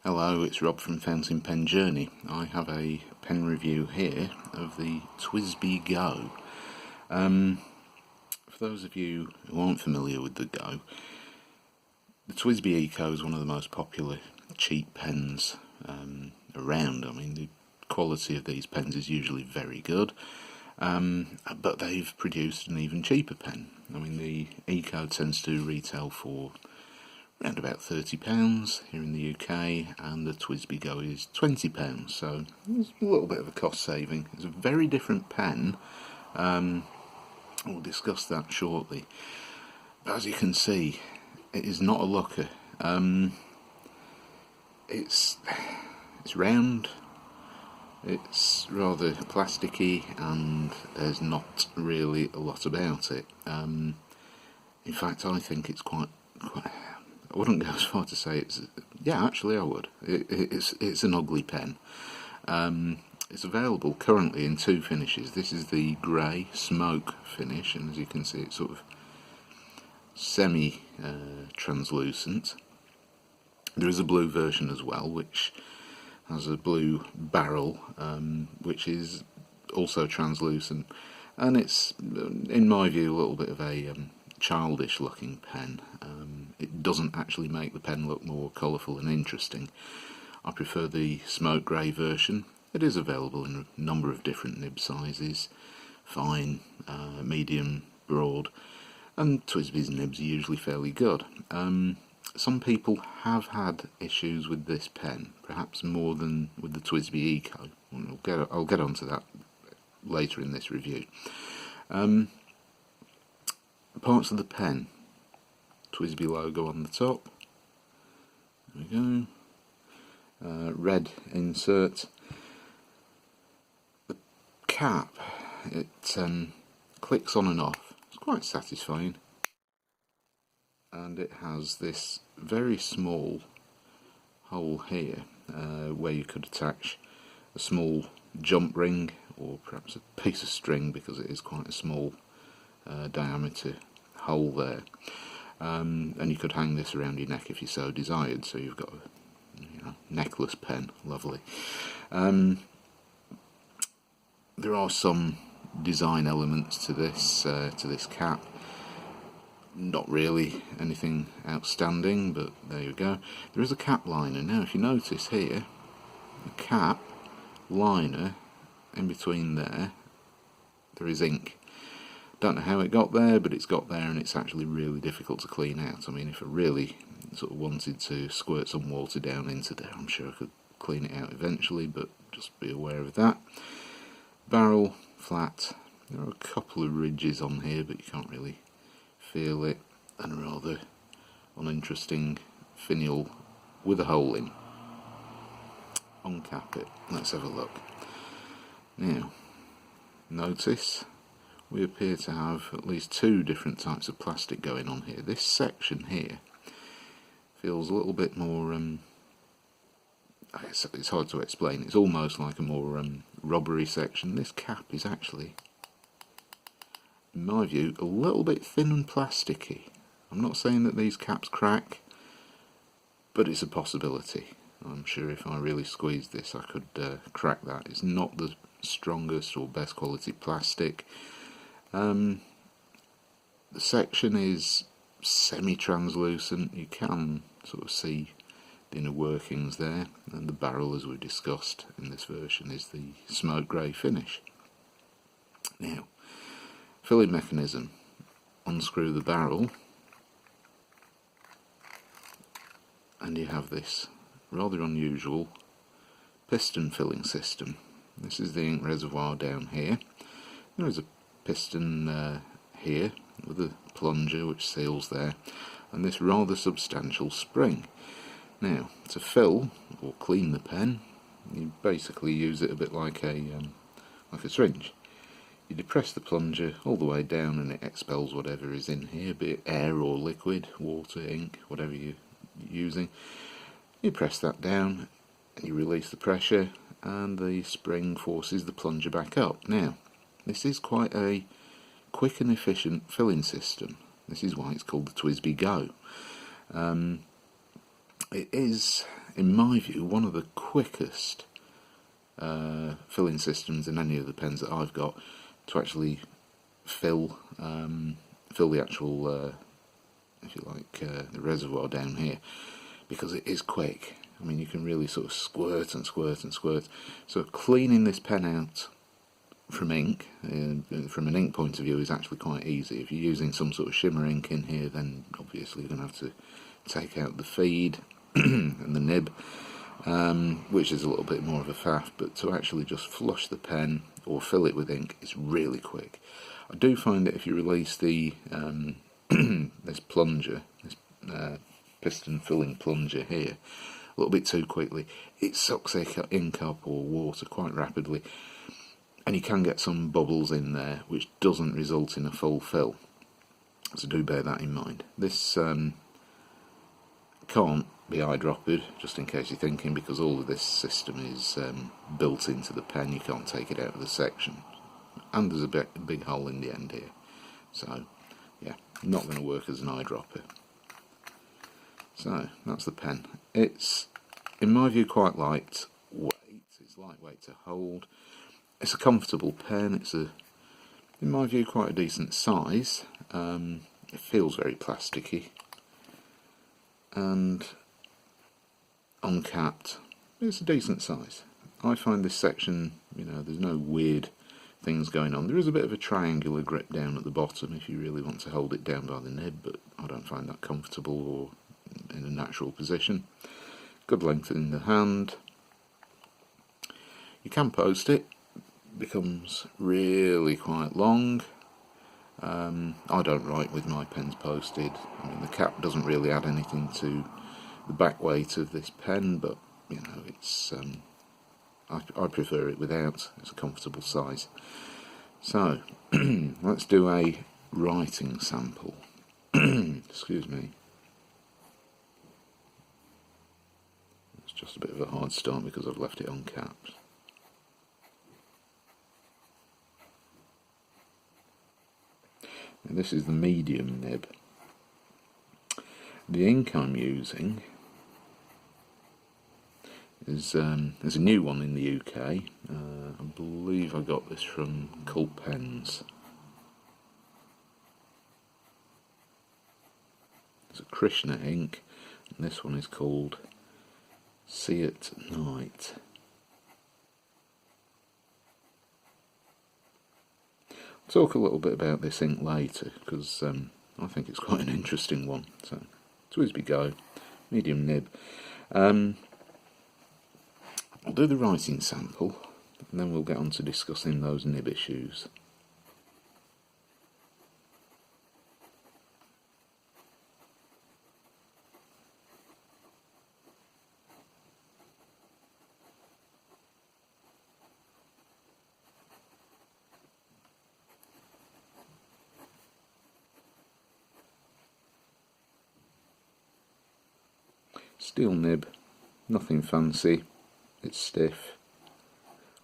Hello, it's Rob from Fountain Pen Journey. I have a pen review here of the TWSBI GO. For those of you who aren't familiar with the Go, the TWSBI Eco is one of the most popular cheap pens around. I mean, the quality of these pens is usually very good, but they've produced an even cheaper pen. I mean, the Eco tends to retail for around about £30 here in the UK, and the TWSBI GO is £20, so it's a little bit of a cost saving. It's a very different pen. We'll discuss that shortly. But as you can see, it is not a looker. It's round, it's rather plasticky, and there's not really a lot about it. In fact, I think it's quite I wouldn't go as far to say it's... Yeah, actually I would. It's an ugly pen. It's available currently in two finishes. This is the grey smoke finish, and as you can see it's sort of semi-translucent. There is a blue version as well, which has a blue barrel, which is also translucent. And it's, in my view, a little bit of a childish looking pen. It doesn't actually make the pen look more colourful and interesting. I prefer the smoke grey version. It is available in a number of different nib sizes, fine, medium, broad, and TWSBI's nibs are usually fairly good. Some people have had issues with this pen, perhaps more than with the TWSBI Eco. I'll get onto that later in this review. Parts of the pen: TWSBI logo on the top. There we go. Red insert. The cap, it clicks on and off. It's quite satisfying. And it has this very small hole here where you could attach a small jump ring or perhaps a piece of string, because it is quite a small diameter hole there. And you could hang this around your neck if you so desired, so you've got a necklace pen. Lovely. There are some design elements to this cap. Not really anything outstanding, but there you go. There is a cap liner. Now if you notice here, the cap liner, in between there is ink. Don't know how it got there, but it's got there, and it's actually really difficult to clean out. I mean, if I really sort of wanted to squirt some water down into there, I'm sure I could clean it out eventually, but just be aware of that. Barrel, flat. There are a couple of ridges on here, but you can't really feel it, and a rather uninteresting finial with a hole in. Uncap it. Let's have a look. Now, notice we appear to have at least two different types of plastic going on here. This section here feels a little bit more, it's hard to explain. It's almost like a more rubbery section. This cap is actually, in my view, a little bit thin and plasticky. I'm not saying that these caps crack, but it's a possibility. I'm sure if I really squeezed this I could crack that. It's not the strongest or best quality plastic. The section is semi-translucent. You can sort of see the inner workings there, and the barrel, as we discussed in this version, is the smoke grey finish. Now, filling mechanism: unscrew the barrel, and you have this rather unusual piston filling system. This is the ink reservoir down here. There is a piston here with a plunger which seals there, and this rather substantial spring. Now, to fill or clean the pen, you basically use it a bit like a syringe. You depress the plunger all the way down, and it expels whatever is in here, be it air or liquid, water, ink, whatever you're using. You press that down and you release the pressure, and the spring forces the plunger back up. Now, this is quite a quick and efficient filling system. This is why it's called the TWSBI GO. It is in my view, one of the quickest filling systems in any of the pens that I've got to actually fill the actual, if you like, the reservoir down here, because it is quick. I mean, you can really sort of squirt and squirt and squirt. So cleaning this pen out from ink, from an ink point of view, is actually quite easy. If you're using some sort of shimmer ink in here, then obviously you're going to have to take out the feed and the nib, which is a little bit more of a faff, but to actually just flush the pen or fill it with ink is really quick. I do find that if you release the this plunger, this piston filling plunger here, a little bit too quickly, it sucks ink up or water quite rapidly, and you can get some bubbles in there which doesn't result in a full fill, so do bear that in mind. This can't be eyedropped, just in case you're thinking, because all of this system is built into the pen. You can't take it out of the section, and there's a big hole in the end here, so yeah, not going to work as an eyedropper. So that's the pen. It's, in my view, quite lightweight. It's lightweight to hold. It's a comfortable pen. It's in my view, quite a decent size. It feels very plasticky, and uncapped, it's a decent size. I find this section, you know, there's no weird things going on. There is a bit of a triangular grip down at the bottom if you really want to hold it down by the nib, but I don't find that comfortable or in a natural position. Good length in the hand. You can post it, becomes really quite long. I don't write with my pens posted. I mean, the cap doesn't really add anything to the back weight of this pen, but you know, it's I prefer it without. It's a comfortable size. So let's do a writing sample. Excuse me. It's just a bit of a hard start because I've left it uncapped. Now, this is the medium nib. The ink I'm using is there's a new one in the UK. I believe I got this from Cult Pens. It's a Krishna ink, and this one is called See at Night. I'll talk a little bit about this ink later, because I think it's quite an interesting one. So, TWSBI Go, medium nib. I'll do the writing sample, and then we'll get on to discussing those nib issues. Steel nib, nothing fancy. It's stiff.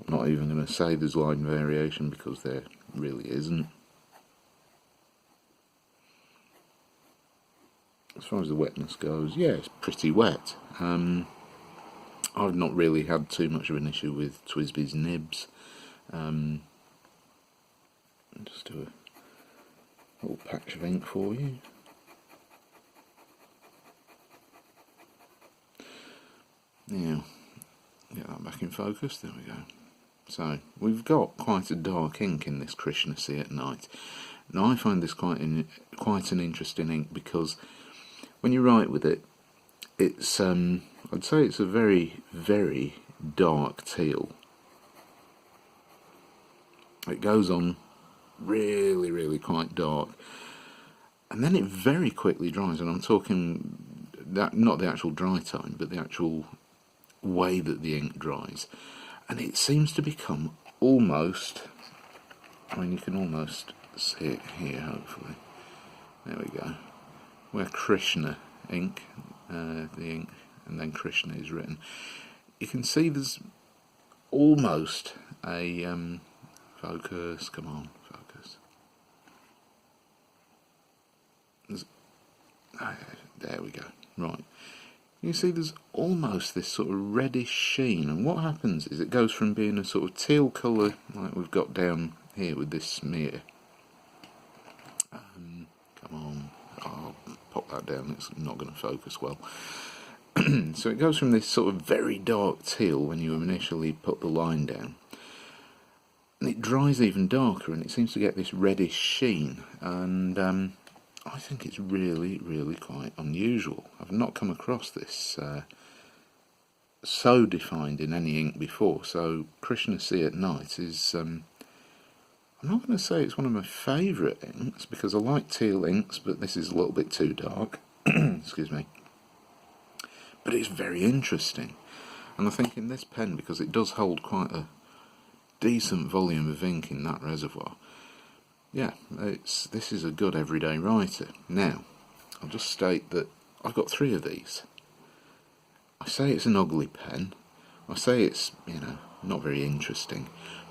I'm not even going to say there's line variation because there really isn't. As far as the wetness goes, yeah, it's pretty wet. I've not really had too much of an issue with TWSBI's nibs. Just do a little patch of ink for you. Now, get that back in focus, there we go. So, we've got quite a dark ink in this Krishna Sea at Night. Now, I find this quite an interesting ink because when you write with it, it's, I'd say it's a very, very dark teal. It goes on really, really quite dark. And then it very quickly dries, and I'm talking, that not the actual dry time, but the actual way that the ink dries, and it seems to become almost, I mean, you can almost see it here, hopefully, there we go, where Krishna ink, the ink, and then Krishna is written, you can see there's almost a focus, come on, focus, there we go, right. You see there's almost this sort of reddish sheen, and what happens is it goes from being a sort of teal colour like we've got down here with this smear. Come on, I'll pop that down, it's not going to focus well. So it goes from this sort of very dark teal when you initially put the line down, and it dries even darker and it seems to get this reddish sheen, and I think it's really, really quite unusual. I've not come across this so defined in any ink before. So Krishna Sea at night is, I'm not going to say it's one of my favourite inks, because I like teal inks, but this is a little bit too dark. Excuse me. But it's very interesting. And I think in this pen, because it does hold quite a decent volume of ink in that reservoir, yeah, this is a good everyday writer. Now, I'll just state that I've got 3 of these. I say it's an ugly pen. I say it's, not very interesting.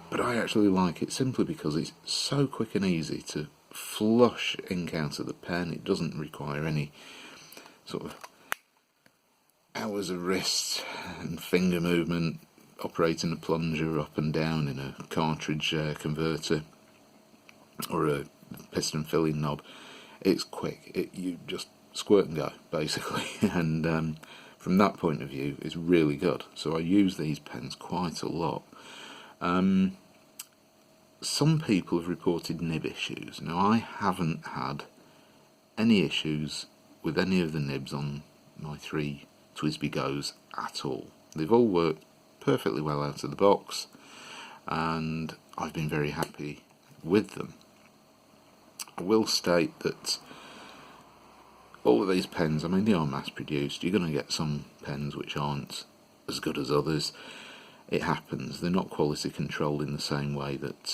But I actually like it simply because it's so quick and easy to flush ink out of the pen. It doesn't require any sort of hours of wrist and finger movement operating a plunger up and down in a cartridge converter or a piston filling knob. It's quick. You just squirt and go, basically. And from that point of view, it's really good. So I use these pens quite a lot. Some people have reported nib issues. Now, I haven't had any issues with any of the nibs on my 3 TWSBI Go's at all. They've all worked perfectly well out of the box, and I've been very happy with them. I will state that all of these pens, I mean, they are mass produced. You're going to get some pens which aren't as good as others. It happens. They're not quality controlled in the same way that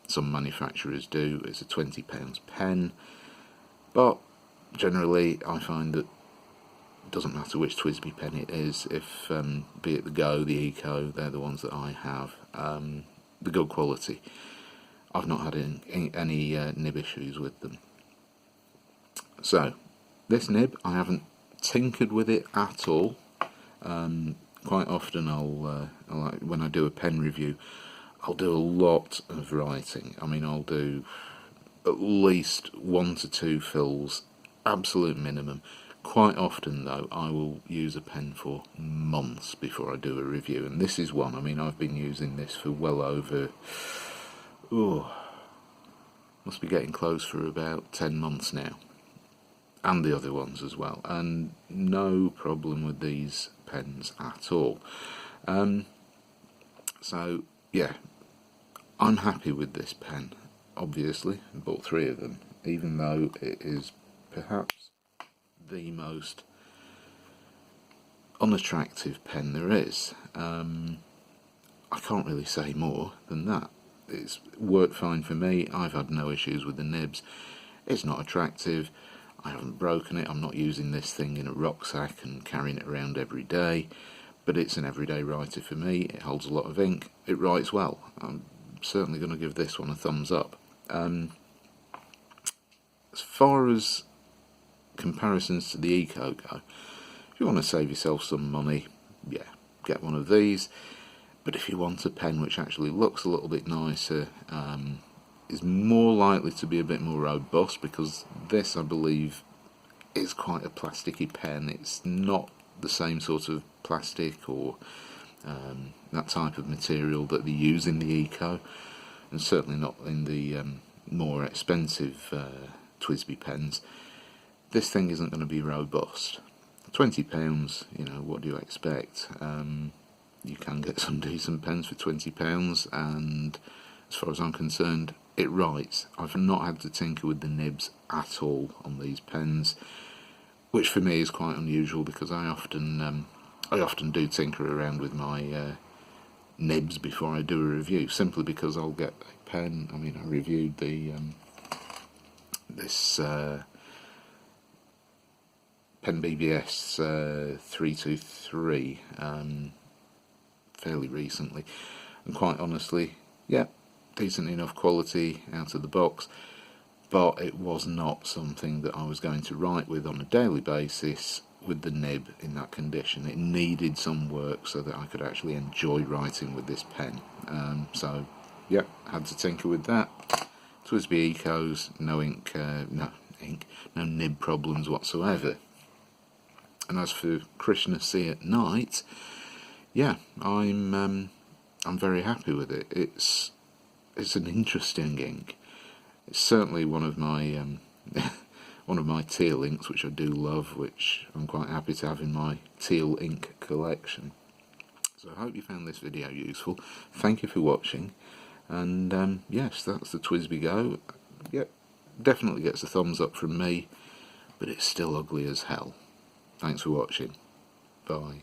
some manufacturers do. It's a £20 pen, but generally I find that it doesn't matter which TWSBI pen it is, if be it the Go, the Eco, they're the ones that I have, the good quality. I've not had any nib issues with them. So, this nib, I haven't tinkered with it at all. Quite often when I do a pen review, I'll do a lot of writing. I mean, I'll do at least 1 to 2 fills, absolute minimum. Quite often, though, I will use a pen for months before I do a review, and this is one. I mean, I've been using this for well over, must be getting close for about 10 months now, and the other ones as well, and no problem with these pens at all. So, yeah, I'm happy with this pen, obviously. I bought 3 of them, even though it is perhaps the most unattractive pen there is. I can't really say more than that. It's worked fine for me. I've had no issues with the nibs. It's not attractive. I haven't broken it. I'm not using this thing in a rucksack and carrying it around every day, but it's an everyday writer for me. It holds a lot of ink. It writes well. I'm certainly going to give this one a thumbs up. As far as comparisons to the Eco go, if you want to save yourself some money, yeah, get one of these. But if you want a pen which actually looks a little bit nicer, is more likely to be a bit more robust, because this, I believe, is quite a plasticky pen. It's not the same sort of plastic or that type of material that they use in the Eco, and certainly not in the more expensive TWSBI pens. This thing isn't going to be robust. £20, what do you expect? You can get some decent pens for £20, and as far as I'm concerned, it writes. I've not had to tinker with the nibs at all on these pens, which for me is quite unusual, because I often do tinker around with my nibs before I do a review, simply because I'll get a pen. I mean, I reviewed the this Pen BBS 323 fairly recently, and quite honestly, yeah, decent enough quality out of the box, but it was not something that I was going to write with on a daily basis with the nib in that condition. It needed some work so that I could actually enjoy writing with this pen. So yeah, had to tinker with that. TWSBI Ecos, no nib problems whatsoever. And as for Krishna Sea at night, yeah, I'm very happy with it. It's an interesting ink. It's certainly one of my one of my teal inks, which I do love, which I'm quite happy to have in my teal ink collection. So I hope you found this video useful. Thank you for watching, and yes, that's the TWSBI Go. Yep, definitely gets a thumbs up from me, but it's still ugly as hell. Thanks for watching. Bye.